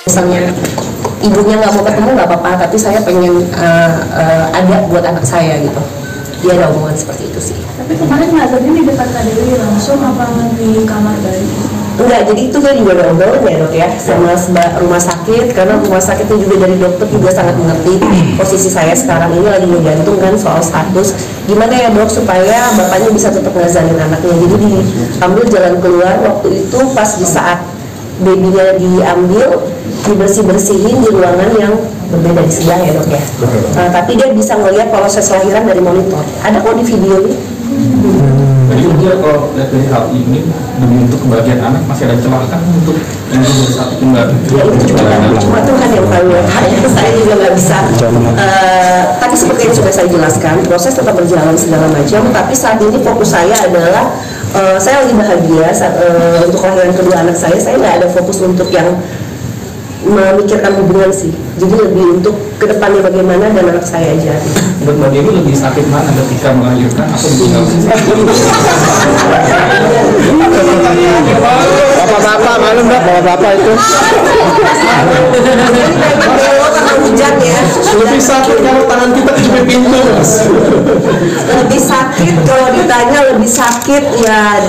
misalnya ibunya nggak mau ketemu nggak apa-apa, tapi saya pengen ada buat anak saya gitu. Dia ada omongan seperti itu sih. Tapi kemarin ngajarnya di depan Kak Dewi langsung apa di kamar bayi? Enggak, jadi itu kan juga ada obrolan ya dok ya sama rumah sakit, karena rumah sakitnya juga dari dokter juga sangat mengerti posisi saya sekarang ini lagi ngegantung kan soal status. Gimana ya dok supaya bapaknya bisa tetap ngazanin anaknya. Jadi diambil jalan keluar waktu itu pas di saat babynya diambil, dibersih-bersihin di ruangan yang berbeda di sebelah ya dok ya. Tapi dia bisa ngelihat proses lahiran dari monitor. Ada kok di video ini. Jadi dia kalau lihat dari hal ini demi untuk kebahagiaan anak masih ada celah kan untuk yang bersatu tunggal. Ya itu cuma Tuhan yang tahu ya. Saya juga nggak bisa. Tapi seperti yang sudah saya jelaskan, proses tetap berjalan segala macam. Tapi saat ini fokus saya adalah saya lagi bahagia untuk kelahiran kedua anak saya. Saya nggak ada fokus untuk yang memikirkan hubungan sih. Jadi lebih untuk kedepannya bagaimana dan anak saya aja. Menurut Mbak Dewi lebih sakit mana ketika melahirkan atau tinggal? Bapak-bapak malu nggak? Bapak-bapak itu hujan ya. lebih sakit kalau tangan kita cuma pintu. Lebih sakit kalau ditanya lebih sakit ya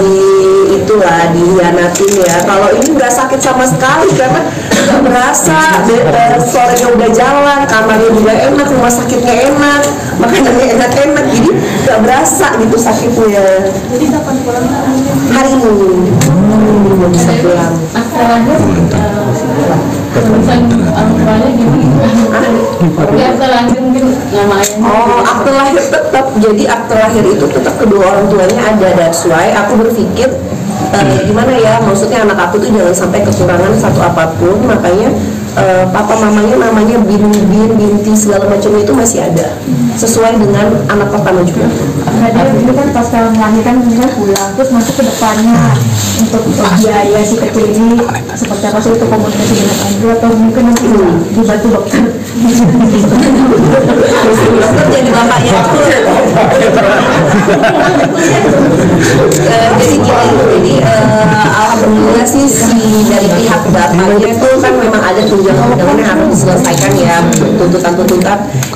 dihianatin ya. Kalau ini nggak sakit sama sekali karena nggak berasa. Sorenya udah jalan, kamarnya juga enak, rumah sakitnya enak, makanannya enak-enak, jadi nggak berasa gitu sakitnya. Jadi kapan pulang Hari ini belum bisa pulang. Akte lahir tetap, jadi akte lahir itu tetap kedua orang tuanya ada. That's why aku berpikir gimana ya, maksudnya anak aku tuh jangan sampai kekurangan satu apapun, makanya papa mamanya namanya binti segala macam itu masih ada sesuai dengan anak pertama juga. Dia itu kan pas kalau melahirkan dia pulang terus masuk ke depannya untuk biaya si kecil ini seperti apa sih, itu komunikasi dengan Andrew atau mungkin nanti dibantu dokter jadi bapaknya jadi alhamdulillah sih dari pihak bapaknya itu kan memang ada tunjangan yang harus diselesaikan ya, tuntutan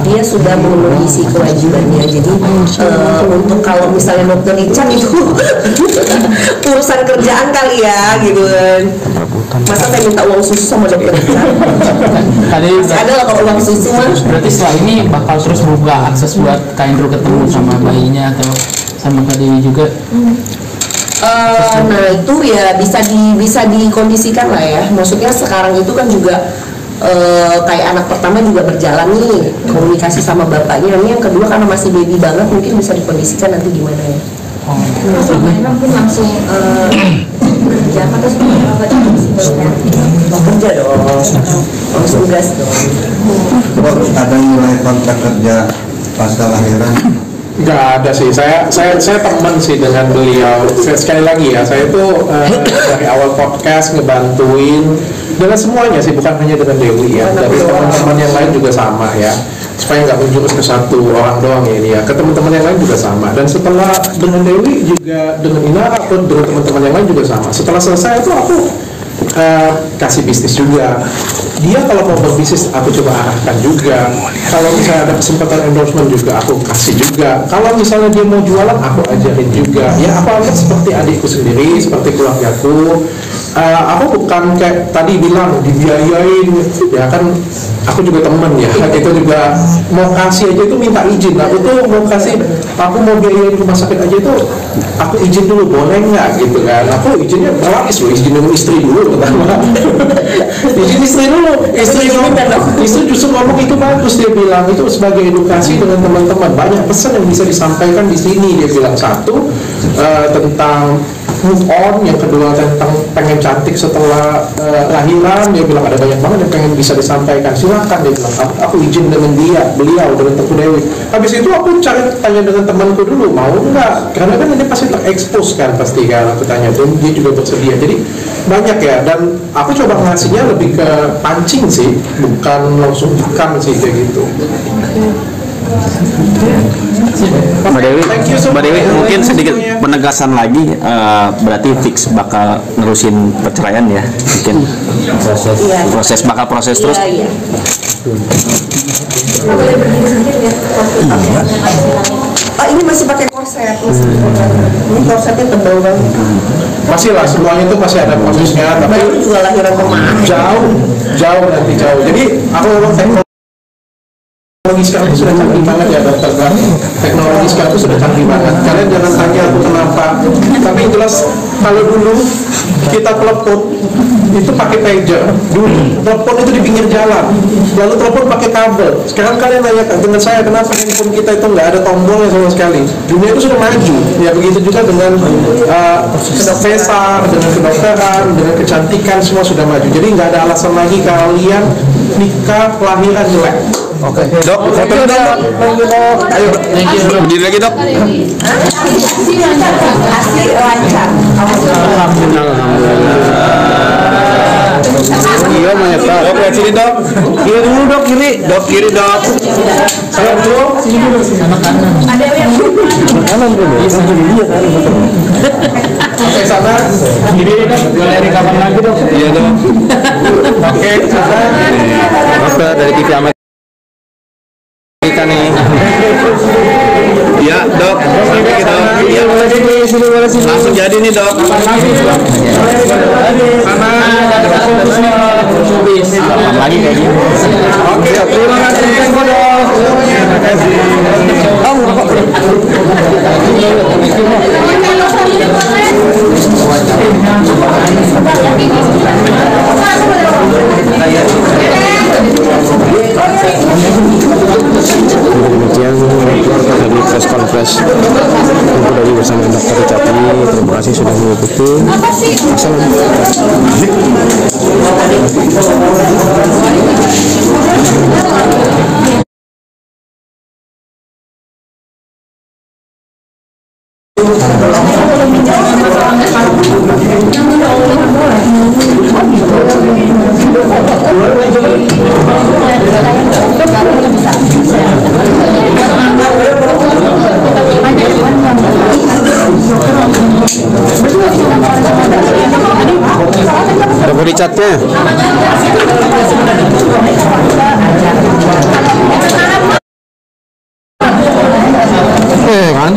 dia sudah memenuhi si kewajibannya. Jadi untuk kalau misalnya dokter Richard itu urusan kerjaan kali ya gitu kan, masa saya minta uang susu sama dokter Richard masih ada lah kalau uang susu mah. Berarti setelah ini bakal terus berubah akses buat Kak Indro ketemu sama bayinya atau sama Kak Dewi juga? Nah itu ya bisa dikondisikan lah ya. Maksudnya sekarang itu kan juga kayak anak pertama juga berjalan nih komunikasi sama bapaknya. Ini yang kedua karena masih baby banget mungkin bisa dikondisikan nanti gimana ya. mungkin langsung kerja atau seperti apa kerja dong, langsung gas dong. Ada nilai kontrak kerja pasca lahiran? Nggak ada sih, saya teman sih dengan beliau. Sekali lagi ya, saya itu dari awal podcast ngebantuin dengan semuanya sih, bukan hanya dengan Dewi ya, dari teman-teman yang lain juga sama ya, supaya nggak menjurus ke satu orang doang ya ini ya, ke teman-teman yang lain juga sama. Dan setelah dengan Dewi juga dengan Ina atau dengan teman-teman yang lain juga sama. Setelah selesai itu aku kasih bisnis juga. Dia kalau mau berbisnis aku coba arahkan juga. Kalau misalnya ada kesempatan endorsement juga aku kasih juga. Kalau misalnya dia mau jualan aku ajarin juga. Ya aku anggap seperti adikku sendiri, seperti keluargaku. Aku bukan kayak tadi bilang dibiayain ya kan, aku juga temen ya, itu juga mau kasih aja itu minta izin. Aku tuh mau kasih, aku mau biayain rumah sakit aja itu aku izin dulu, boleh nggak gitu kan. Aku izinnya berlapis loh, izin dengan istri dulu pertama. Izin istri dulu, istri justru ngomong itu bagus, dia bilang itu sebagai edukasi dengan teman-teman. Banyak pesan yang bisa disampaikan di sini. Dia bilang satu tentang move on, yang kedua tentang pengen cantik setelah lahiran. Dia bilang ada banyak banget yang pengen bisa disampaikan, silakan. Dia bilang aku izin dengan beliau dengan Teguh Dewi. Habis itu aku tanya dengan temanku dulu, mau nggak, karena kan ini pasti terekspos kan, pasti kan aku tanya, dan dia juga bersedia. Jadi banyak ya, dan aku coba ngasihnya lebih ke pancing sih, bukan langsung ikan sih kayak gitu. Mbak Dewi, Thank you so Mbak Dewi much. mungkin sedikit Semuanya. penegasan lagi, berarti fix bakal nerusin perceraian ya, mungkin proses terus. Iya. Boleh berdiri sedikit ya. Oh, ini masih pakai korset. Ini korsetnya tebal banget. Masih lah, semuanya itu masih ada prosesnya, tapi Baru juga lahiran kemarin. jauh nanti jauh. Jadi aku memang teknologi sekarang itu sudah canggih banget ya dokter kan. Teknologi sekarang itu sudah canggih banget. Kalian jangan tanya aku kenapa. Tapi yang jelas kalau dulu kita telepon itu pakai pager. Dulu telepon itu di pinggir jalan. Lalu telepon pakai kabel. Sekarang kalian nanya dengan saya kenapa handphone kita itu nggak ada tombolnya sama sekali. Dunia itu sudah maju. Ya begitu juga dengan sesar, dengan kedokteran, dengan kecantikan semua sudah maju. Jadi nggak ada alasan lagi kalian nikah kelahiran jelek. Oke, dok, foto dong. Ayo, berdiri lagi dok. Asli lancar. Iya, menyesal. Dok, lihat sini dok. Kiri dulu dok, kiri dok. Saya dulu. Kanan dulu. Oke, sana. Jadi boleh rekaman lagi dok. Iya dok. Oke, sana. Dokter dari TV Amerika nih. Iya dok. Sampai kita dok. Iya. Langsung jadi nih dok. Sama lagi kayak gini. Oke, terima kasih dok. Terima kasih. Demikian dari press conference Ibu Dewi bersama Dr. Capi. Terima kasih sudah mengikuti. Ada Richardnya. Kan?